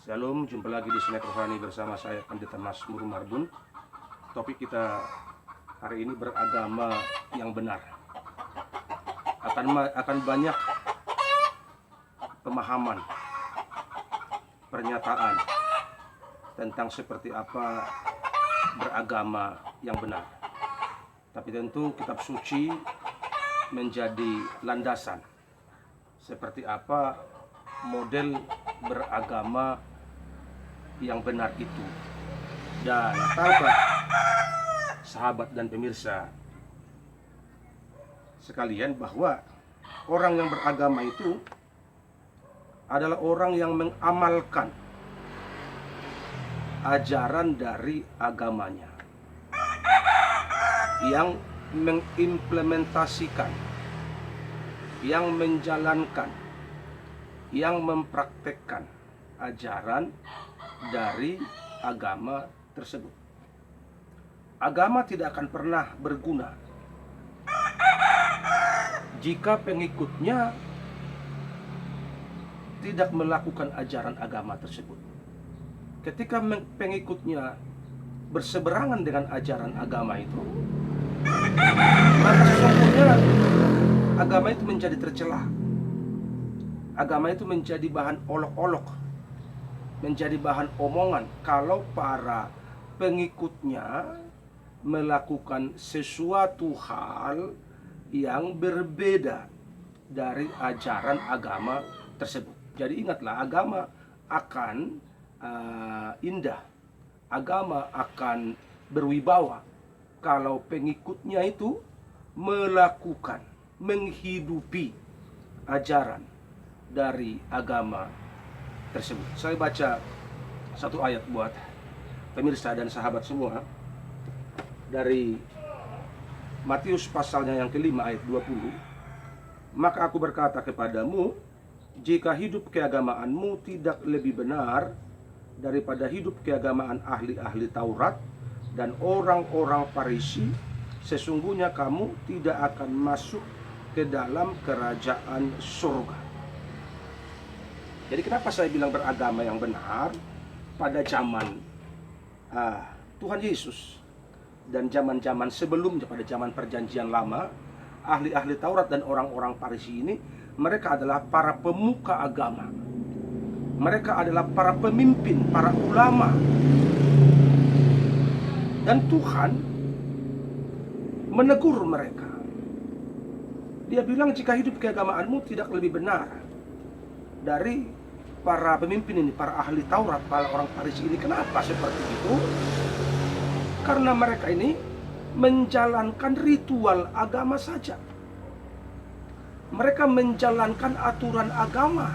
Shalom, jumpa lagi di Sinek Rohani bersama saya Pendeta Mazmur Marbun. Topik kita hari ini beragama yang benar. Akan banyak pemahaman, pernyataan tentang seperti apa beragama yang benar. Tapi tentu kitab suci menjadi landasan. Seperti apa model beragama yang benar itu. Dan tahukah sahabat dan pemirsa sekalian bahwa orang yang beragama itu adalah orang yang mengamalkan ajaran dari agamanya, yang mengimplementasikan, yang menjalankan, yang mempraktekkan ajaran dari agama tersebut. Agama tidak akan pernah berguna jika pengikutnya tidak melakukan ajaran agama tersebut. Ketika pengikutnya berseberangan dengan ajaran agama itu, maka sesungguhnya agama itu menjadi tercela. Agama itu menjadi bahan olok-olok, menjadi bahan omongan kalau para pengikutnya melakukan sesuatu hal yang berbeda dari ajaran agama tersebut. Jadi ingatlah, agama akan indah, agama akan berwibawa kalau pengikutnya itu melakukan, menghidupi ajaran dari agama tersebut. Saya baca satu ayat buat pemirsa dan sahabat semua dari Matius pasalnya yang kelima ayat 20. Maka aku berkata kepadamu, jika hidup keagamaanmu tidak lebih benar daripada hidup keagamaan ahli-ahli Taurat dan orang-orang Farisi, sesungguhnya kamu tidak akan masuk ke dalam kerajaan surga. Jadi kenapa saya bilang beragama yang benar? Pada zaman Tuhan Yesus dan zaman-zaman sebelumnya, pada zaman perjanjian lama, ahli-ahli Taurat dan orang-orang Farisi ini, mereka adalah para pemuka agama. Mereka adalah para pemimpin, para ulama. Dan Tuhan menegur mereka. Dia bilang, jika hidup keagamaanmu tidak lebih benar dari para pemimpin ini, para ahli Taurat, para orang Farisi ini. Kenapa seperti itu? Karena mereka ini menjalankan ritual agama saja. Mereka menjalankan aturan agama.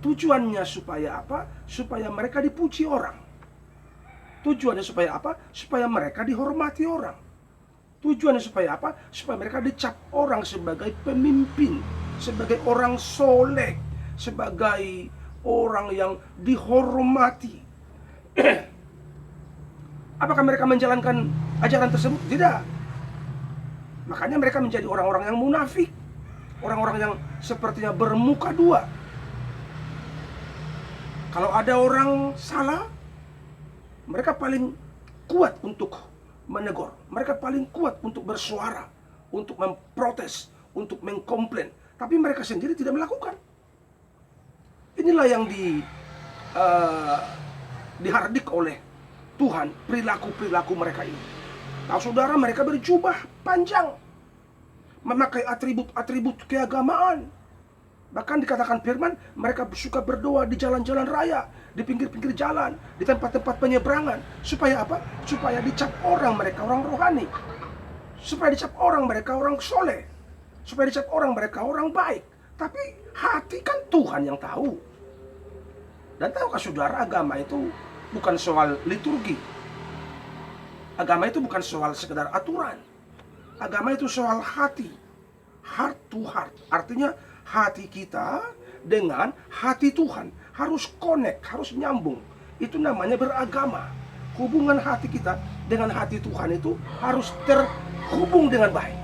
Tujuannya supaya apa? Supaya mereka dipuji orang. Tujuannya supaya apa? Supaya mereka dihormati orang. Tujuannya supaya apa? Supaya mereka dicap orang sebagai pemimpin, sebagai orang soleh, sebagai orang yang dihormati. Apakah mereka menjalankan ajaran tersebut? Tidak. Makanya mereka menjadi orang-orang yang munafik, orang-orang yang sepertinya bermuka dua. Kalau ada orang salah, mereka paling kuat untuk menegur, mereka paling kuat untuk bersuara, untuk memprotes, untuk mengkomplain. Tapi mereka sendiri tidak melakukan. Inilah yang dihardik oleh Tuhan, perilaku-perilaku mereka ini. Tahu saudara, mereka berjubah panjang, memakai atribut-atribut keagamaan. Bahkan dikatakan firman, mereka suka berdoa di jalan-jalan raya, di pinggir-pinggir jalan, di tempat-tempat penyeberangan. Supaya apa? Supaya dicap orang mereka orang rohani. Supaya dicap orang mereka orang soleh. Supaya dicap orang mereka orang baik. Tapi hati kan Tuhan yang tahu. Dan tahukah saudara, agama itu bukan soal liturgi. Agama itu bukan soal sekedar aturan. Agama itu soal hati. Heart to heart. Artinya hati kita dengan hati Tuhan harus connect, harus nyambung. Itu namanya beragama. Hubungan hati kita dengan hati Tuhan itu harus terhubung dengan baik.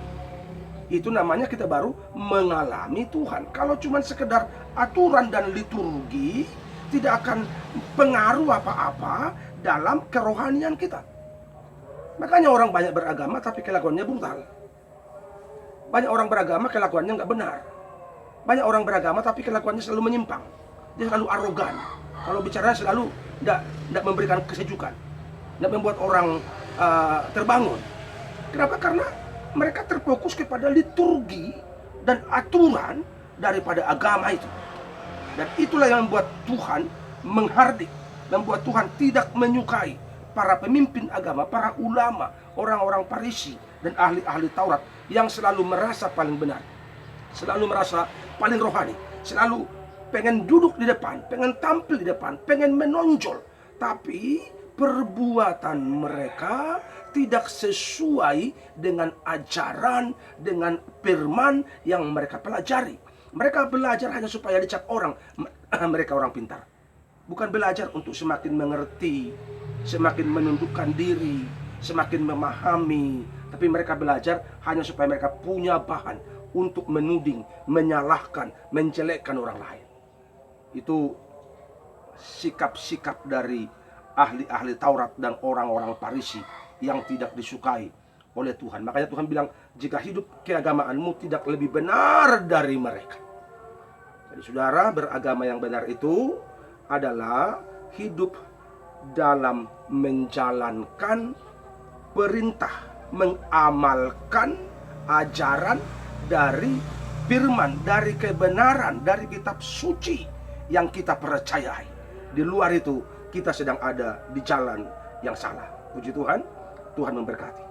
Itu namanya kita baru mengalami Tuhan. Kalau cuma sekedar aturan dan liturgi, tidak akan pengaruh apa-apa dalam kerohanian kita. Makanya orang banyak beragama tapi kelakuannya brutal. Banyak orang beragama kelakuannya nggak benar. Banyak orang beragama tapi kelakuannya selalu menyimpang. Dia selalu arogan. Kalau bicara selalu nggak memberikan kesejukan, nggak membuat orang terbangun. Kenapa? Karena mereka terfokus kepada liturgi dan aturan daripada agama itu. Dan itulah yang membuat Tuhan menghardik, membuat Tuhan tidak menyukai para pemimpin agama, para ulama, orang-orang Farisi dan ahli-ahli Taurat yang selalu merasa paling benar, selalu merasa paling rohani, selalu pengen duduk di depan, pengen tampil di depan, pengen menonjol. Tapi perbuatan mereka tidak sesuai dengan ajaran, dengan firman yang mereka pelajari. Mereka belajar hanya supaya dicap orang, mereka orang pintar. Bukan belajar untuk semakin mengerti, semakin menundukkan diri, semakin memahami. Tapi mereka belajar hanya supaya mereka punya bahan untuk menuding, menyalahkan, menjelekkan orang lain. Itu sikap-sikap dari ahli-ahli Taurat dan orang-orang Farisi yang tidak disukai oleh Tuhan. Makanya Tuhan bilang, jika hidup keagamaanmu tidak lebih benar dari mereka. Jadi saudara, beragama yang benar itu adalah hidup dalam menjalankan perintah, mengamalkan ajaran dari firman, dari kebenaran, dari kitab suci yang kita percayai. Di luar itu kita sedang ada di jalan yang salah. Puji Tuhan, Tuhan memberkati.